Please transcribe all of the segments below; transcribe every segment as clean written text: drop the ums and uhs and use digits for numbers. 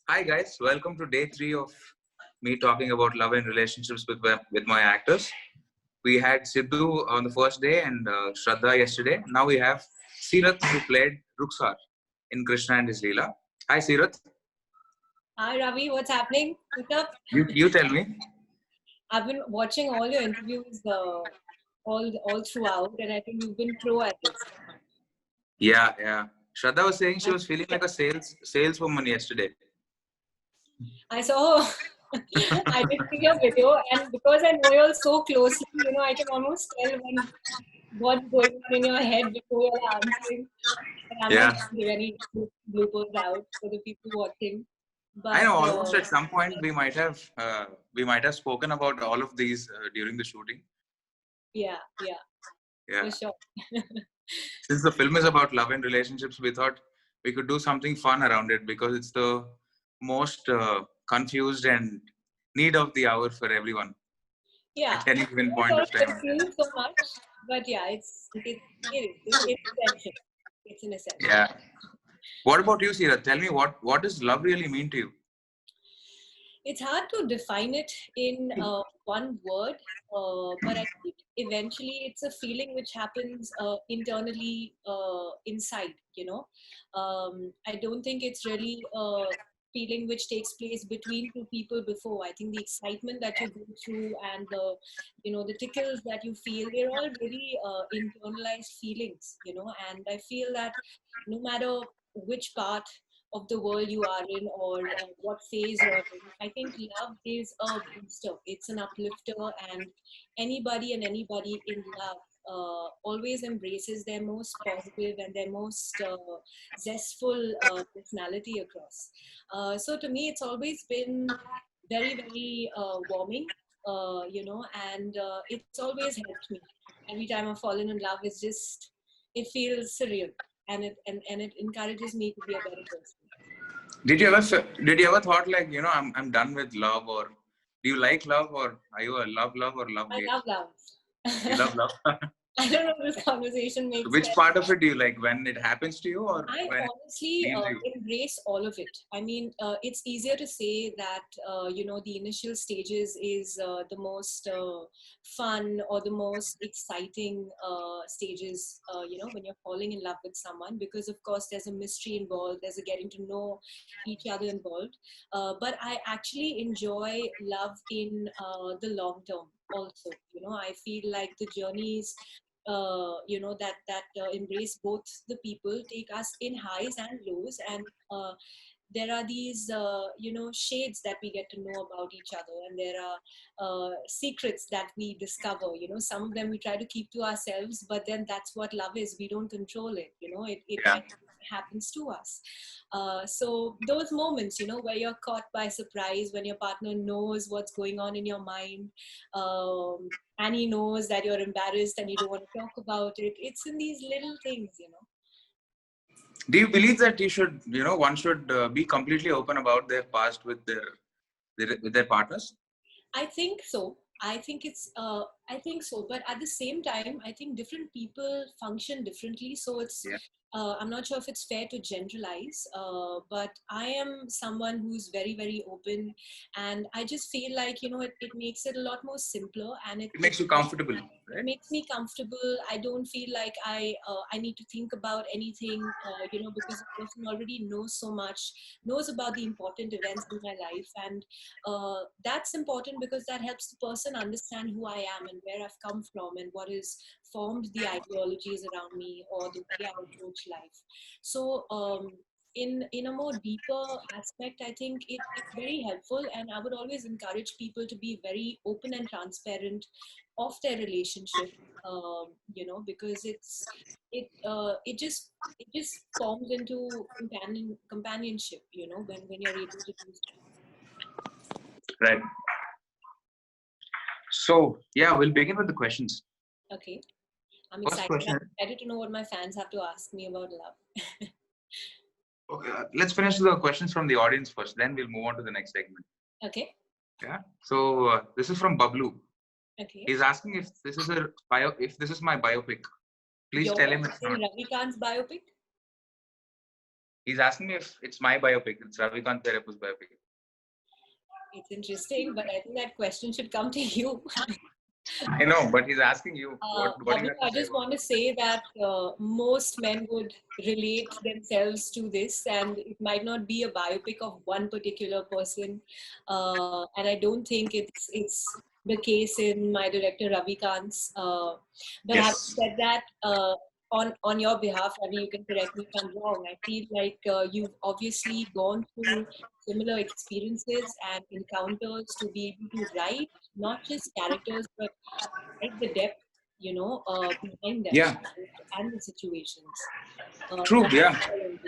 Hi guys, welcome to day 3 of me talking about love and relationships with my actors. We had Sidhu on the first day and Shraddha yesterday. Now we have Sirath who played Ruksar in Krishna and his Leela. Hi Sirath, Hi Ravi, what's happening? What's up? you tell me. I've been watching all your interviews all throughout, and I think you've been pro at this. Yeah. Shraddha was saying she was feeling like a saleswoman yesterday. I saw, I did see your video, and because I know you all so closely, I can almost tell what's going on in your head before you're answering. And I'm not Yeah, going to give any bloopers out for the people watching. I But know. Almost at some point we might have spoken about all of these during the shooting. yeah, Yeah. for sure. Since the film is about love and relationships, we thought we could do something fun around it because it's the most confused and need of the hour for everyone Yeah, at any given I'm point sort of of time. confused so much, but yeah, it's essential. It's an essential. Yeah. What about you, Sira? Tell me what does love really mean to you? It's hard to define it in one word, but I think eventually it's a feeling which happens internally inside. I don't think it's really a feeling which takes place between two people before. I think the excitement that you go through and the tickles that you feel, they're all really internalized feelings. And I feel that no matter which part of the world you are in or what phase you're in. I think love is a booster, it's an uplifter, and anybody in love always embraces their most positive and their most zestful personality across. So to me, it's always been very, very warming, and it's always helped me. Every time I've fallen in love, it feels surreal and it encourages me to be a better person. Did you ever thought like I'm done with love, or do you like love, or are you a love or love I hate? love love. You love love. I don't know if this conversation makes Which sense. part of it do you like, when it happens to you or I when it honestly leaves you? embrace all of it. I mean, it's easier to say that, the initial stages is the most fun or the most exciting stages, when you're falling in love with someone, because of course there's a mystery involved, there's a getting to know each other involved. But I actually enjoy love in the long term also. I feel like the journeys that embrace both the people, take us in highs and lows, and there are these shades that we get to know about each other, and there are secrets that we discover. Some of them we try to keep to ourselves, but then that's what love is. We don't control it. It Yeah. kind of happens to us. So those moments, where you're caught by surprise, when your partner knows what's going on in your mind, and he knows that you're embarrassed and you don't want to talk about it. It's in these little things. Do you believe that one should be completely open about their past with their partners? I think so. I think so. But at the same time, I think different people function differently. So Yeah. I'm not sure if it's fair to generalize, but I am someone who's very, very open. And I just feel like, it makes it a lot more simpler, and It makes you comfortable, it right? makes me comfortable. I don't feel like I need to think about anything, because the person already knows so much, knows about the important events in my life, and that's important because that helps the person understand who I am and where I've come from and what has formed the ideologies around me or the way I approach life. So in a more deeper aspect, I think it's very helpful, and I would always encourage people to be very open and transparent of their relationship, because it just forms into companionship, when you're able to do so. Right. So yeah, we'll begin with the questions. Okay, I'm First excited. question. I'm excited to know what my fans have to ask me about love. Okay, let's finish the questions from the audience first. Then we'll move on to the next segment. Okay. Yeah. So this is from Bablu. Okay. He's asking if this is my biopic. Please tell him it's not. Ravi Khan's biopic? He's asking me if it's my biopic. It's Ravikant Pereppu's biopic. It's interesting, but I think that question should come to you. I know, but he's asking you what do you Abhi, have to I say just about want to say that most men would relate themselves to this, and it might not be a biopic of one particular person. And I don't think it's the case in my director Ravi Kant's. But it? having Yes. said that, on your behalf, Ravi, you can correct me if I'm wrong. I feel like you've obviously gone through similar experiences and encounters to be able to write not just characters but write the depth, behind them, Yeah, and the situations. true. That's Yeah. all I do.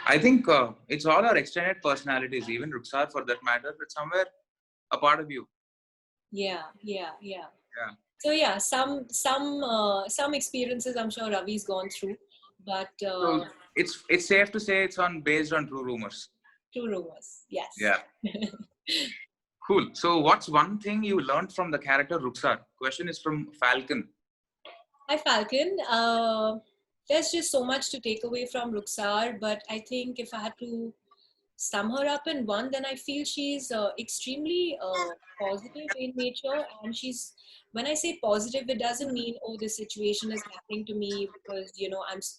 I think it's all our extended personalities, even Ruxar for that matter, but somewhere a part of you. Yeah, yeah, yeah. Yeah. So yeah, some experiences I'm sure Ravi's gone through, but So it's safe to say it's on based on true rumors. true rumors, yes. Yeah. Cool. So what's one thing you learned from the character Ruxar? Question is from Falcon. Hi Falcon. There's just so much to take away from Ruxar, but I think if I had to sum her up in one, then I feel she's extremely positive in nature. And she's, when I say positive, it doesn't mean, oh, this situation is happening to me because,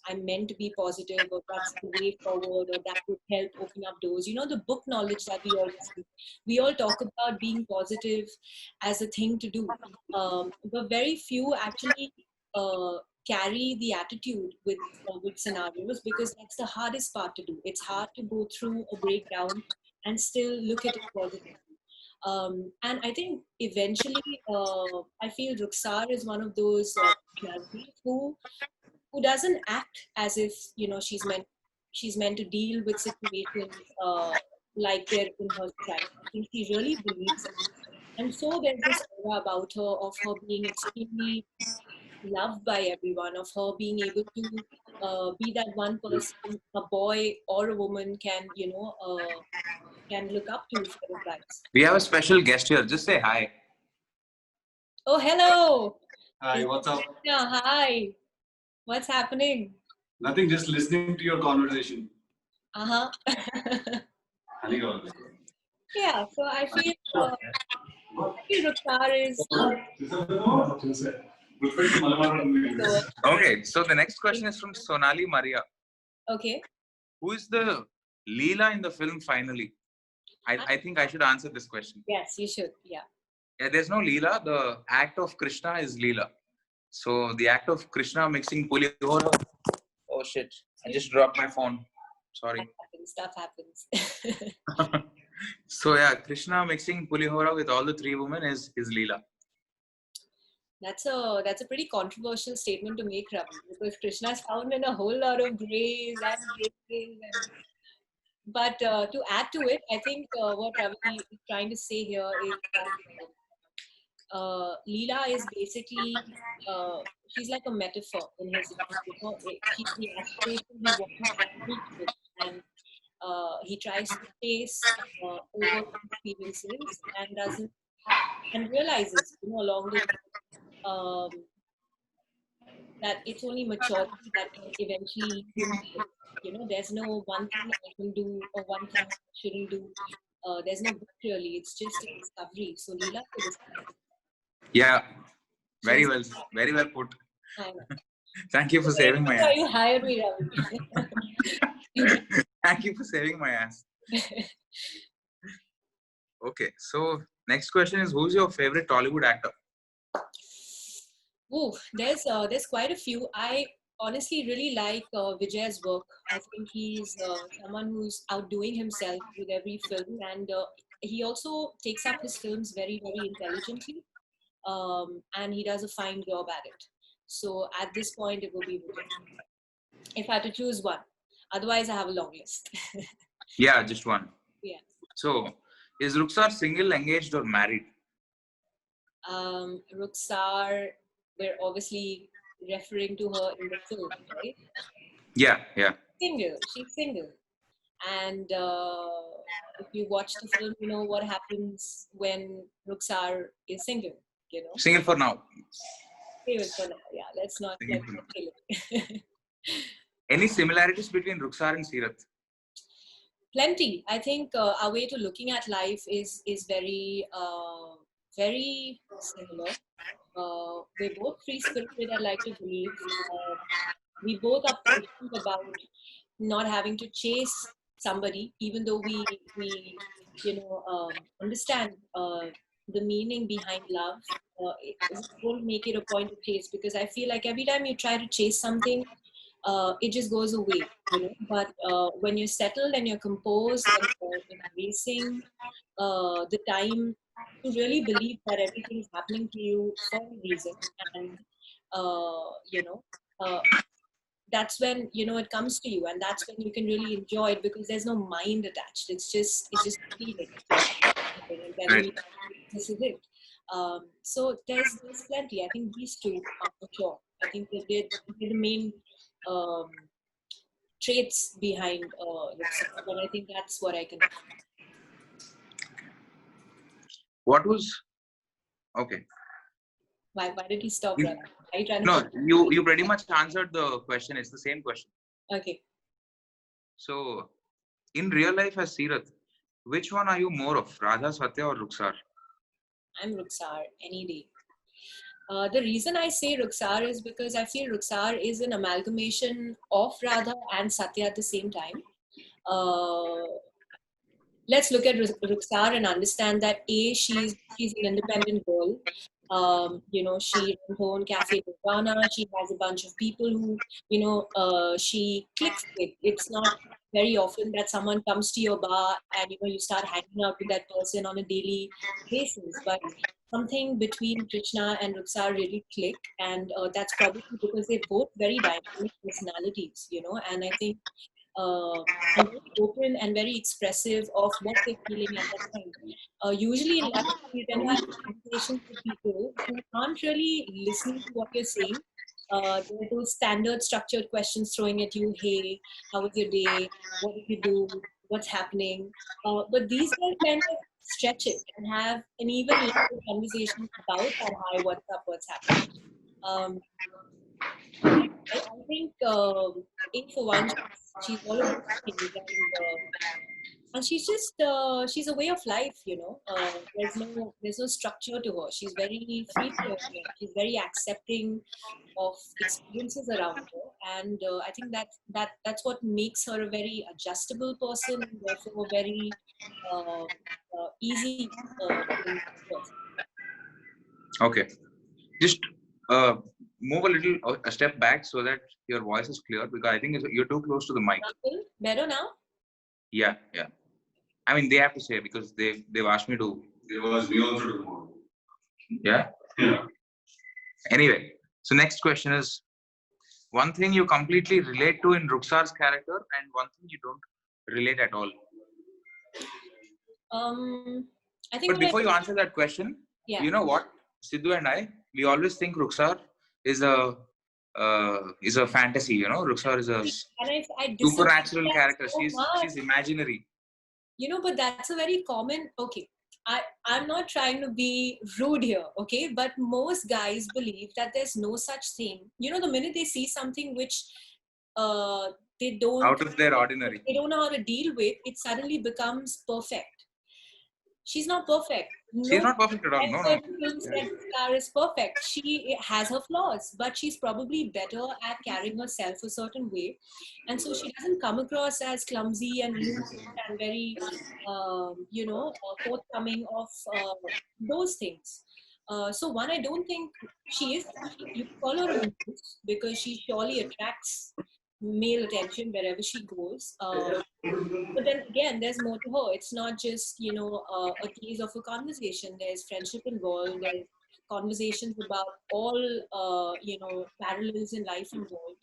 I'm meant to be positive, or that's the way forward, or that would help open up doors. The book knowledge that we all see. We all talk about being positive as a thing to do. But very few actually uh, carry the attitude with scenarios, because that's the hardest part to do. It's hard to go through a breakdown and still look at it positively. And I think eventually, I feel Ruxar is one of those personalities who doesn't act as if she's meant to deal with situations like they're in her stride. I think she really believes it. And so there's this aura about her of her being extremely loved by everyone, of her being able to be that one person a boy or a woman can look up to for advice. We have a special guest here. Just say hi. Oh, hello. Hi, what's up? Yeah, hi. What's happening? Nothing, just listening to your conversation. Uh-huh. Honeycomb. Yeah, so I feel Rukhsar is Okay, so the next question is from Sonali Maria. okay. Who is the Leela in the film finally? I think I should answer this question. Yes, you should. Yeah. Yeah, there's no Leela. The act of Krishna is Leela. So the act of Krishna mixing Pulihora. Oh shit! I just dropped my phone. Sorry. Stuff happens. So yeah, Krishna mixing Pulihora with all the three women is Leela. That's a pretty controversial statement to make, Ravi, because Krishna is found in a whole lot of grays and grays. But to add to it, I think what Ravi is trying to say here is that Leela is basically she's like a metaphor in his life. She's the aspiration he wants to reach with, and he tries to face over experiences and realizes along the way that it's only maturity that can eventually lead him to it. There's no one thing I can do or one thing I shouldn't do. There's no book really. It's just a discovery. So Leela is a discovery. Yeah, very well put. I know. Thank you for saving my ass. You hired me, Ravi. Thank you for saving my ass. Okay, so next question is, who's your favorite Tollywood actor? Oh, there's quite a few. I honestly really like Vijay's work. I think he's someone who's outdoing himself with every film, and he also takes up his films very, very intelligently, and he does a fine job at it. So at this point, it will be Vijay. If I had to choose one, otherwise I have a long list. Yeah, just one. Yeah. So, is Ruxar single, engaged, or married? Ruxar, we're obviously referring to her in the film, right? Yeah. Single. She's single. And if you watch the film, you know what happens when Ruxar is single. Single for now. Save it for now. Yeah, let's not kill it. Any similarities between Ruxar and Seerath? Plenty. I think our way to looking at life is very very similar. We're both free spirited. I like to believe. We both are patient about not having to chase somebody, even though we understand the meaning behind love. Don't make it a point to chase, because I feel like every time you try to chase something, it just goes away, you know. But when you're settled and you're composed and you're embracing the time to really believe that everything is happening to you for a reason, and uh, you know, uh, that's when it comes to you, and that's when you can really enjoy it, because there's no mind attached. It's just a feeling. And then Right. you, this is it. So there's plenty. I think these two are for sure. I think they're the main um, traits behind Ruxar, and I think that's what I can. What was okay? Why did he stop, You- brother? Are you trying to? No, you pretty much answered the question. It's the same question. Okay, So, in real life as Seerath, which one are you more of, Radha, Satya, or Ruxar? I'm Ruxar any day. The reason I say Ruxar is because I feel Ruxar is an amalgamation of Radha and Satya at the same time. Uh, let's look at Ruxar and understand that she's an independent girl. She runs her own cafe Nirvana. She has a bunch of people who she clicks with. It's not very often that someone comes to your bar and you start hanging out with that person on a daily basis, but something between Krishna and Ruxar really click, and that's probably because they're both very dynamic personalities, and I think and very open and very expressive of what they're feeling at that time. Usually in life, you tend to have conversations with people who aren't really listening to what you're saying. There are those standard structured questions throwing at you, hey, how was your day? What did you do? What's happening? But these guys kind of stretch it and have an even longer conversation about that, hi, what's up, what's happening. Um, I think A for one, she's all of those things, and she's just she's a way of life, there's no structure to her. She's very free flowing. She's very accepting of experiences around her, and I think that's what makes her a very adjustable person, and therefore a very easy person. Okay, just move a step back so that your voice is clear, because I think you're too close to the mic. Better now? Yeah. I mean, they have to say, because they've asked me to. It was me also tomorrow. Yeah. Yeah. Anyway, so next question is one thing you completely relate to in Ruxar's character, and one thing you don't relate at all. I think. But before you answer that question, yeah. You know what, Sidhu and we always think Ruxar is a fantasy. Ruxar is a And I supernatural character. so She's imaginary. But that's a very common. Okay, I'm not trying to be rude here, okay, but most guys believe that there's no such thing. The minute they see something which they don't Out of their ordinary. they don't know how to deal with, it suddenly becomes perfect. She's not perfect. She's not perfect at all. No. Film said Star is perfect. She has her flaws, but she's probably better at carrying herself a certain way, and so she doesn't come across as clumsy and rude and very, forthcoming of those things. So one, I don't think she is. You call her a muse because she surely attracts male attention wherever she goes. But then again, there's more to her. It's not just a tease of a conversation. There's friendship involved. There's conversations about all parallels in life involved.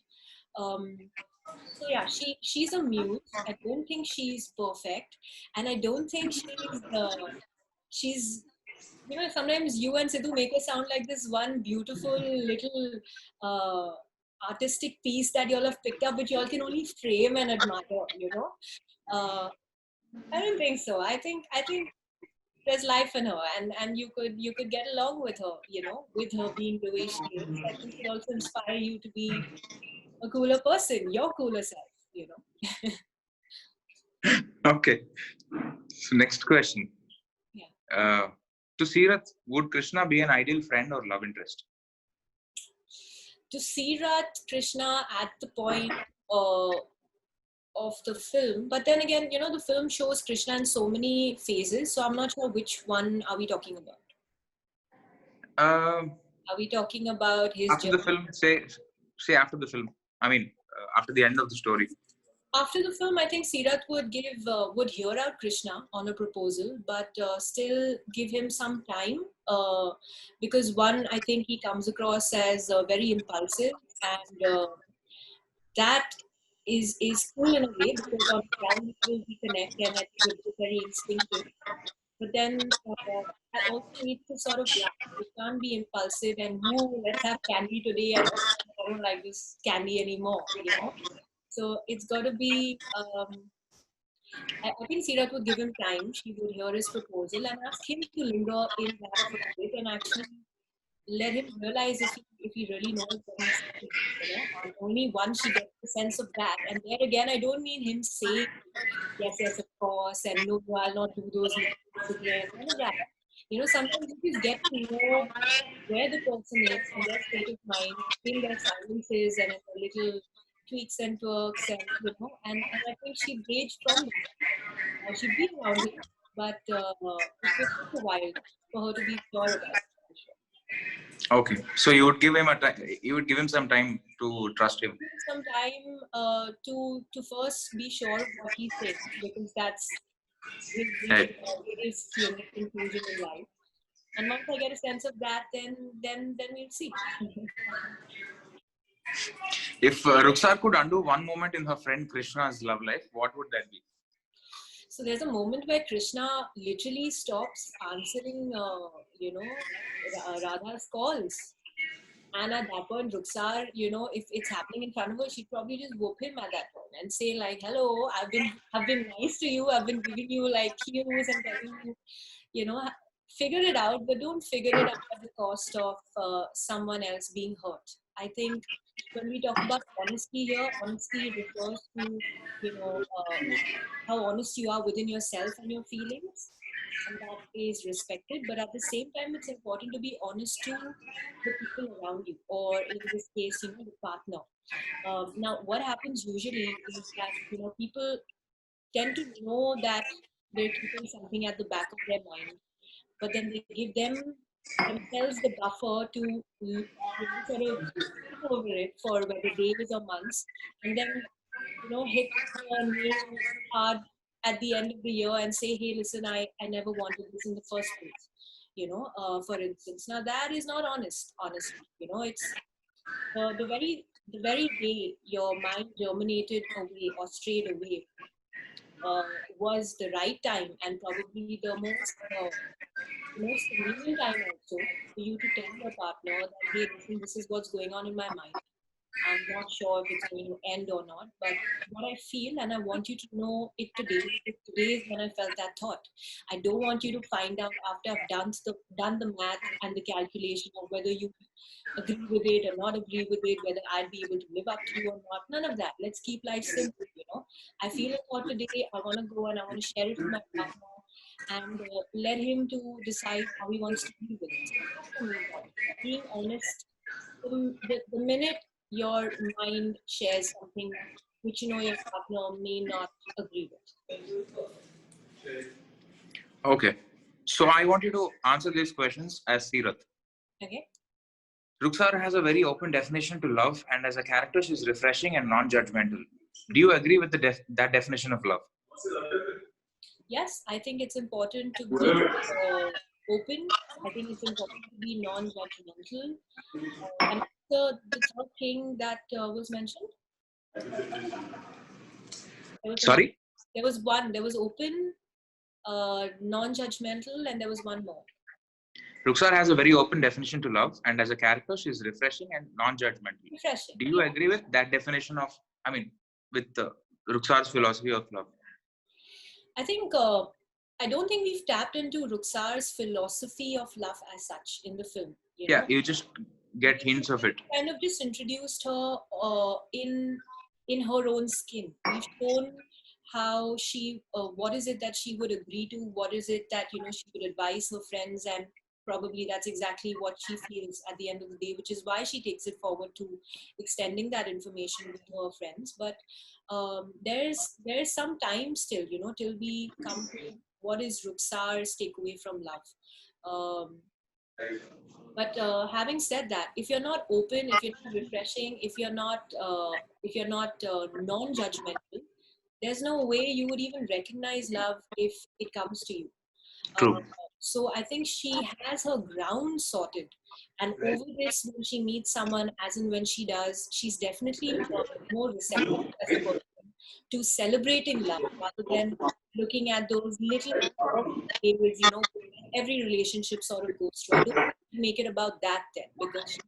So yeah, she's a muse. I don't think she's perfect, and I don't think she's sometimes you and Sidhu make her sound like this one beautiful little artistic piece that y'all have picked up, which y'all can only frame and admire. I don't think so. I think there's life in her, and you could get along with her, with her being the way she is. I think it also inspire you to be a cooler person, your cooler self. Okay. So next question. Yeah. To Seerath, would Krishna be an ideal friend or love interest? To Seerath, Krishna at the point of the film, but then again, the film shows Krishna in so many phases, so I'm not sure which one are we talking about. Um, Are we talking about his after the journey? film, say after the film. I mean, after the end of the story. After the film, I think Seerath would hear out Krishna on a proposal, but still give him some time, because one, I think he comes across as very impulsive, and that is cool in a way, because on the ground level we connect, and I think it's very instinctive. But then that also needs to sort of lag. It can't be impulsive and woo, let's have candy today, and I don't like this candy anymore. So it's got to be. I think Seerath would give him time. She would hear his proposal and ask him to linger in that for a bit, and actually let him realize if he really knows what he's saying. And only once she gets the sense of that, and there again, I don't mean him saying yes, yes, of course, and no, I'll not do those mistakes again. None of that. Sometimes you just get to know where the person is and their state of mind in their silences and in the little tweaks and twerks, and I think she gauged from that. She'd been around him, but it would take a while for her to be sure about it. For sure. Okay. So you would give him you would give him some time to trust him. Some time to first be sure of what he's saying, because that's Right. his conclusion in life. And once I get a sense of that, then we'll see. If Ruxar could undo one moment in her friend Krishna's love life, what would that be? So there's a moment where Krishna literally stops answering, Radha's calls. And at that point, Ruxar, if it's happening in front of her, she'd probably just whoop him at that point and say like, "Hello, I've been nice to you. I've been giving you like cues and telling you, figure it out, but don't figure it out at the cost of someone else being hurt." I think when we talk about honesty here, honesty refers to, how honest you are within yourself and your feelings, and that is respected. But at the same time, it's important to be honest to the people around you, or in this case, the partner. Now, what happens usually is that, people tend to know that they're keeping something at the back of their mind, but then they give themselves the buffer to sort of sit over it for whether days or months, and then hit the nail hard at the end of the year and say, "Hey, listen, I never wanted this in the first place." For instance, now that is not honest. Honestly, it's the very day your mind germinated away or strayed away was the right time, and probably the most convenient time also for you to tell your partner that, "Hey, listen, this is what's going on in my mind. I'm not sure if it's going to end or not, but what I feel, and I want you to know it today, because today is when I felt that thought. I don't want you to find out after I've done the math and the calculation of whether you agree with it or not agree with it, whether I'd be able to live up to you or not. None of that. Let's keep life simple. I feel a thought today. I want to go and I want to share it with my partner, and let him to decide how he wants to deal with it." So that's the main point. Being honest. The minute your mind shares something which your partner may not agree with. Okay. So I want you to answer these questions as Seerath. Okay. Ruxar has a very open definition to love, and as a character, she's refreshing and non-judgmental. Do you agree with that definition of love? Yes, I think it's important to be open. I think it's important to be non-judgmental. And the third thing that was mentioned. Sorry? There was one. There was open, non-judgmental, and there was one more. Ruxar has a very open definition to love, and as a character, she's refreshing and non-judgmental. Refreshing. Do you agree with that definition of, with Ruxar's philosophy of love? I think I don't think we've tapped into Ruxar's philosophy of love as such in the film. Yeah, you just get hints of it. Kind of just introduced her in her own skin. We've shown how she, what is it that she would agree to, what is it that, she would advise her friends, and probably that's exactly what she feels at the end of the day, which is why she takes it forward to extending that information with her friends. But there's some time still, till we come to what is Rukhsar's takeaway from love. Um, but having said that, if you're not open, if you're not refreshing, if you're not non-judgmental, there's no way you would even recognize love if it comes to you. True. So I think she has her ground sorted, and over this, when she meets someone, as in when she does, she's definitely more receptive as a person to celebrating love rather than looking at those little details, every relationship sort of goes through. I don't want to make it about that then, because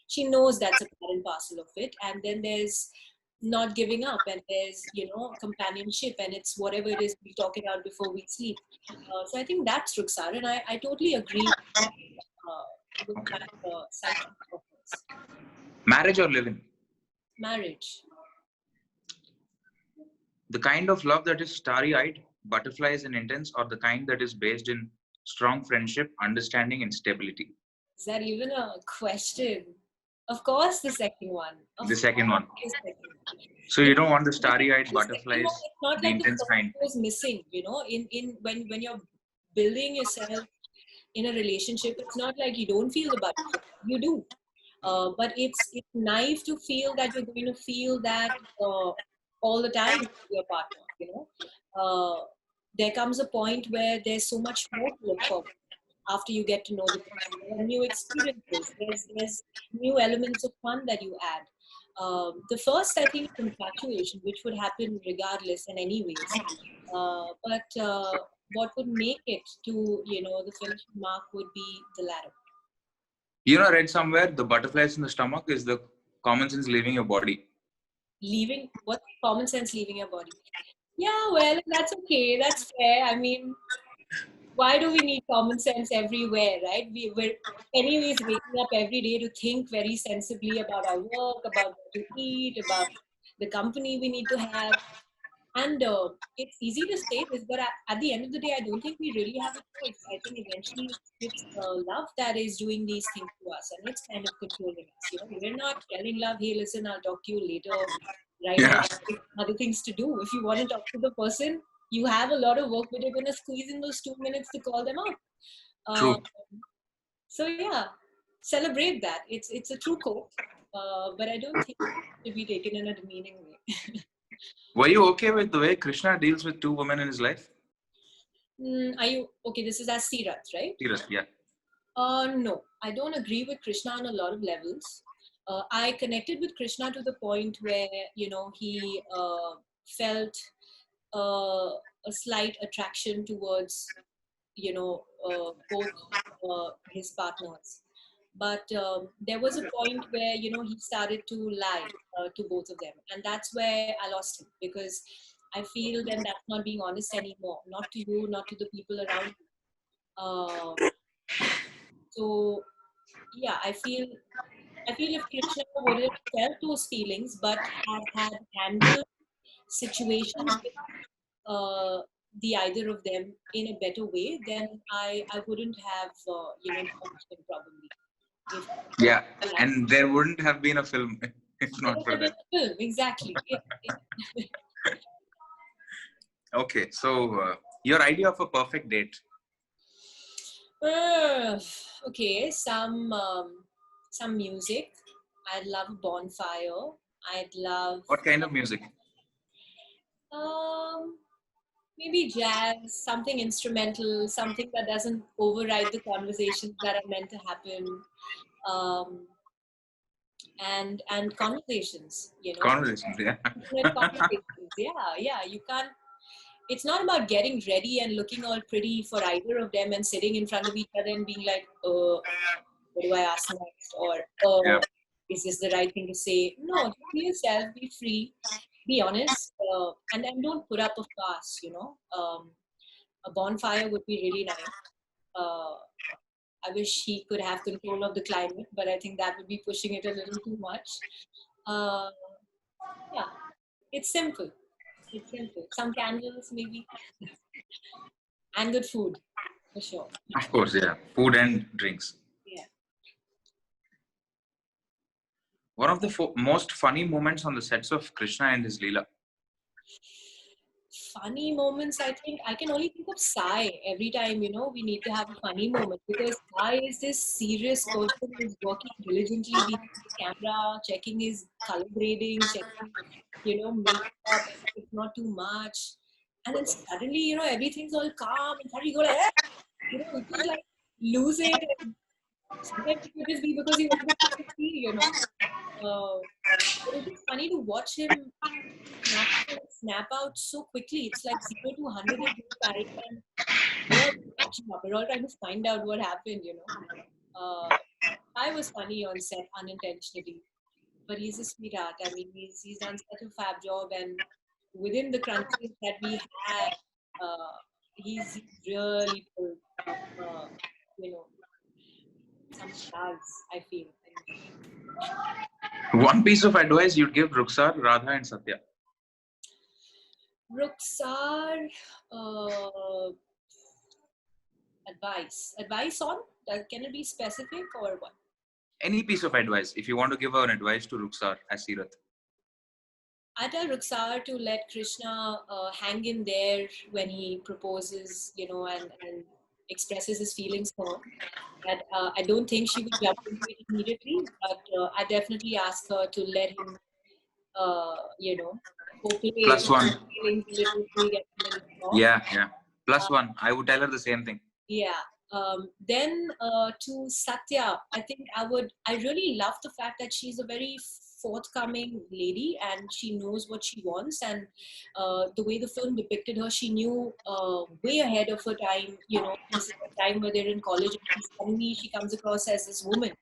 she knows that's a part and parcel of it. And then there's not giving up, and there's companionship, and it's whatever it is we talk about before we sleep. So I think that's Rukhsar, and I totally agree with Okay. that side of hers. Marriage or living? Marriage. The kind of love that is starry-eyed, butterflies and intense, or the kind that is based in strong friendship, understanding, and stability? Is that even a question? Of course, the second one. The second one. The second one. So you don't want the starry-eyed The second butterflies, one, it's not the like the intense first kind. was missing. In when you're building yourself in a relationship, it's not like you don't feel the butterfly. You do. But it's naive to feel that you're going to feel that all the time with your partner. There comes a point where there's so much more to look for after you get to know the person. There are new experiences. There's new elements of fun that you add. The first, I think, is infatuation, which would happen regardless and anyways. But what would make it to the finishing mark would be the latter. I read somewhere the butterflies in the stomach is the common sense leaving your body. Leaving what? Common sense leaving your body? Yeah, well, that's okay. That's fair. I mean, why do we need common sense everywhere, right? We're anyways waking up every day to think very sensibly about our work, about what to eat, about the company we need to have. And it's easy to say this, but at the end of the day, I don't think we really have a choice. I think eventually it's love that is doing these things to us, and it's kind of controlling us. We're not telling love, hey, listen, I'll talk to you later. Right now, Yeah. other things to do. If you want to talk to the person, you have a lot of work, but you're going to squeeze in those 2 minutes to call them out. True. So yeah, celebrate that. It's a true quote, but I don't think it should be taken in a demeaning way. Were you okay with the way Krishna deals with two women in his life? Are you okay? This is as Sirath, right? Seriously, yeah. No, I don't agree with Krishna on a lot of levels. I connected with Krishna to the point where he felt a slight attraction towards both his partners. But there was a point where he started to lie to both of them, and that's where I lost him, because I feel then that's not being honest anymore. Not to you, not to the people around you. So yeah, I feel if Krishna would have felt those feelings but had handled situations with the either of them in a better way, then I wouldn't have punished him probably. If Yeah. And there wouldn't have been a film if not for that. film, exactly. Okay. So your idea of a perfect date? Okay, some music. I'd love a bonfire. I'd love What kind of music? maybe jazz, something instrumental, something that doesn't override the conversations that are meant to happen, and conversations. Conversations, yeah. Intimate conversations. Yeah. You can't. It's not about getting ready and looking all pretty for either of them and sitting in front of each other and being like, what do I ask next? Or, Yeah. is this the right thing to say? No, just be yourself, be free, be honest, and then don't put up a fuss, a bonfire would be really nice. I wish he could have control of the climate, but I think that would be pushing it a little too much. Yeah, it's simple. It's simple. Some candles maybe, and good food for sure. Of course, yeah. Food and drinks. Yeah. One of the most funny moments on the sets of Krishna and his Leela. Funny moments, I think I can only think of Sai every time, we need to have a funny moment, because Sai is this serious person who's working diligently behind the camera, checking his color grading, checking, makeup, if it's not too much. And then suddenly, everything's all calm and suddenly you go like, "Eh!" you just like lose it. And sometimes it could just be because he wanted to see, but it's just funny to watch him snap out so quickly. It's like 0 to 100 in no time, and we're all catching up. We're all trying to find out what happened. I was funny on set unintentionally, but he's a sweetheart. I mean, he's done such a fab job, and within the crunches that we had, he's really pulled, uh, you know, some stars, I feel. One piece of advice you'd give Ruksar, Radha, and Satya. Ruksar, uh, advice on, can it be specific or what? Any piece of advice, if you want to give an advice to Ruksar as Seerath. I tell Ruksar to let Krishna hang in there when he proposes, and expresses his feelings for her. That I don't think she would jump into it immediately, but I definitely ask her to let him, co-play Plus one. feelings a little big and a little strong. Yeah. Plus one. I would tell her the same thing. Yeah. Then to Satya, I think I really love the fact that she's a very forthcoming lady and she knows what she wants. And the way the film depicted her, she knew way ahead of her time, this is a time where they're in college and suddenly she comes across as this woman.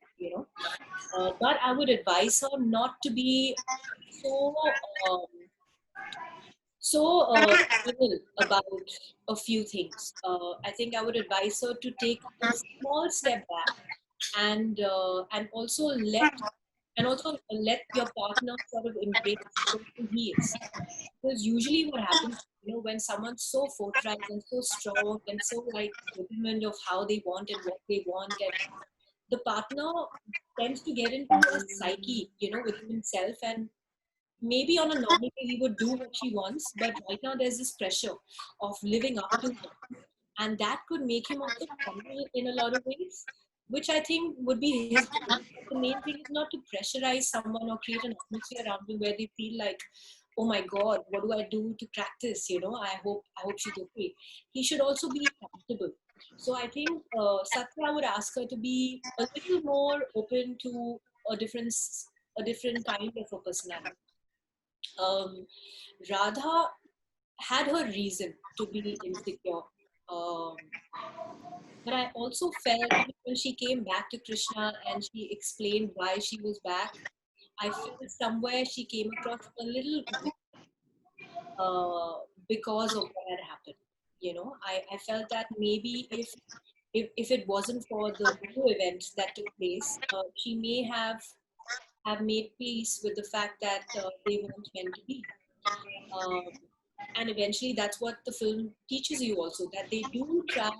But I would advise her not to be so little about a few things. I think I would advise her to take a small step back and also let your partner sort of embrace who he is. Because usually what happens, when someone's so forthright and so strong and so like determined of how they want and what they want, and the partner tends to get into a psyche, within himself, and maybe on a normal day he would do what she wants, but right now there's this pressure of living up to her, and that could make him also crumble in a lot of ways, which I think would be his goal. But the main thing is not to pressurize someone or create an atmosphere around him where they feel like, oh my God, what do I do to crack this? I hope she's okay. He should also be comfortable. So I think Satya, I would ask her to be a little more open to a different kind of a personality. Radha had her reason to be insecure. Um, but I also felt when she came back to Krishna and she explained why she was back, I felt somewhere she came across a little weak, because of what had happened. I felt that maybe if it wasn't for the new events that took place, she may have made peace with the fact that they weren't meant to be. Um, and eventually that's what the film teaches you also, that they do try,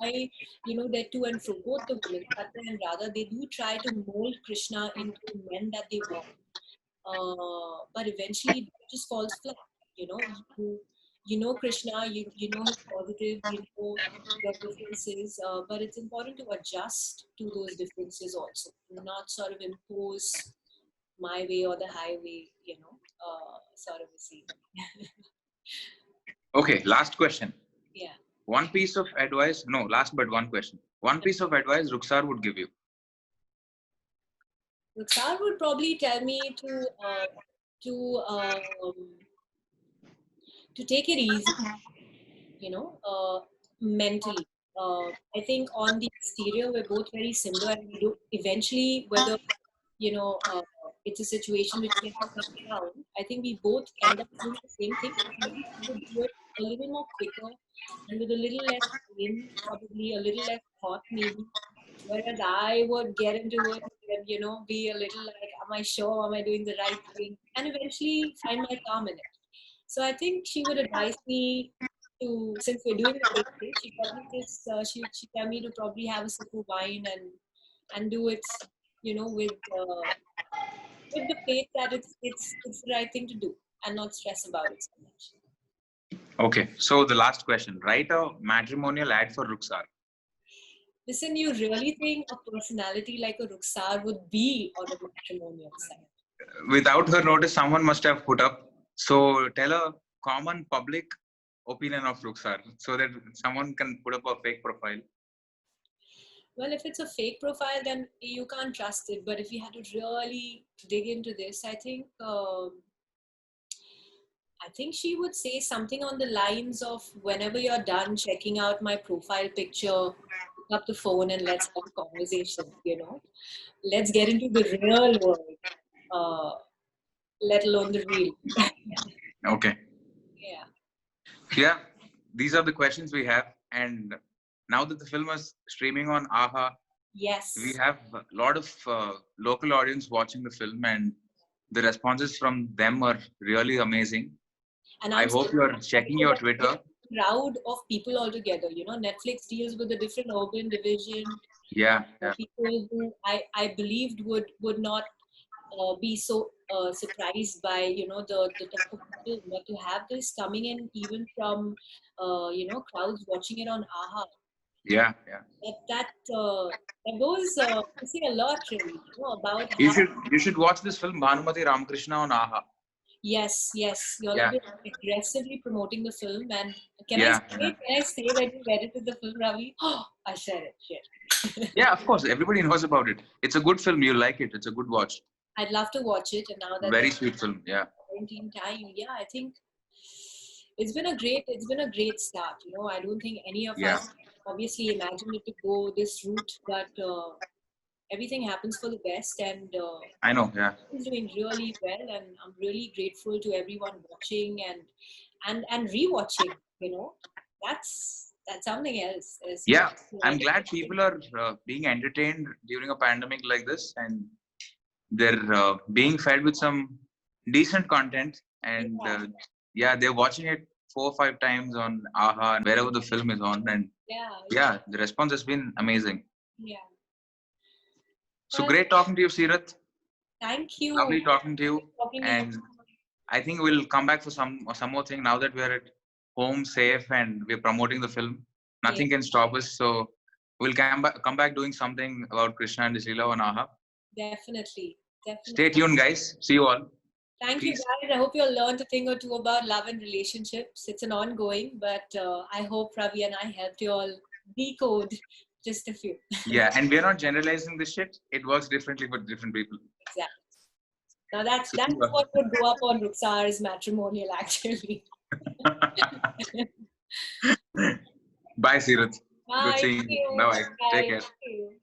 their to and fro, both the women, Satya and Radha, they do try to mold Krishna into the men that they want. But eventually it just falls flat. You know, Krishna, you know his positive, your differences, but it's important to adjust to those differences also, not sort of impose my way or the highway, sort of a scene. Okay, last question. Yeah. One piece of advice, no, last but one question. One piece of advice Ruksar would give you. Ruksar would probably tell me to to take it easy, mentally. I think on the exterior we're both very similar, and we do eventually, whether it's a situation which gets us up and down. I think we both end up doing the same thing. Maybe we would do it a little more quicker and with a little less pain, probably a little less thought, maybe. Whereas I would get into it and, be a little like, am I sure? Am I doing the right thing? And eventually find my calm in it. So I think she would advise me to, since we're doing the tasting, she probably just she tell me to probably have a sip of wine and do it, with the faith that it's the right thing to do and not stress about it so much. Okay, so the last question. Write a matrimonial ad for Ruxar. Listen, you really think a personality like a Ruxar would be on a matrimonial site? Without her notice, someone must have put up. So tell a common public opinion of Ruxar so that someone can put up a fake profile. Well, if it's a fake profile, then you can't trust it. But if you had to really dig into this, I think she would say something on the lines of, whenever you're done checking out my profile picture, pick up the phone and let's have a conversation, Let's get into the real world, let alone the real. Okay. Yeah. Yeah, these are the questions we have. And now that the film is streaming on AHA, Yes. we have a lot of local audience watching the film, and the responses from them are really amazing. And I hope you are checking your Twitter. Crowd of people altogether. Netflix deals with a different urban division. Yeah. People who I believed would not be so surprised by the type of people, but to have this coming in even from crowds watching it on AHA, Yeah. that goes to say a lot, really, about You how. should watch this film Bhanumati Ramakrishna on AHA. Yes, you all Yeah. have been aggressively promoting the film, and can Yeah. I say that you edited the film, Ravi? Oh, I said it. Shit. Yeah, of course. Everybody knows about it. It's a good film. You like it. It's a good watch. I'd love to watch it, and now that Very sweet film. Yeah. quarantine time, yeah, I think it's been a great start. I don't think any of us obviously imagined it to go this route, but everything happens for the best, and I know. Yeah. it's doing really well, and I'm really grateful to everyone watching and rewatching. That's something else. Yeah, I'm glad people are being entertained during a pandemic like this, and they're being fed with some decent content. And they're watching it 4 or 5 times on AHA and wherever the film is on. And yeah, the response has been amazing. Yeah. So Well, great talking to you, Seerath. Thank you. Lovely talking to you. Talking to And I think we'll come back for some more thing now that we're at home, safe, and we're promoting the film. Nothing can stop us. So we'll come back doing something about Krishna and his Leela on AHA. Definitely. Stay tuned, guys. See you all. Thank Peace. you, guys. I hope you'll learn a thing or two about love and relationships. It's an ongoing, but I hope Ravi and I helped you all decode just a few. Yeah, and we're not generalizing this shit. It works differently for different people. Exactly. Now that's what would go up on Ruxar's matrimonial, actually. Bye, Seerath. Bye. Good seeing you. Bye-bye. Take care. Thank you.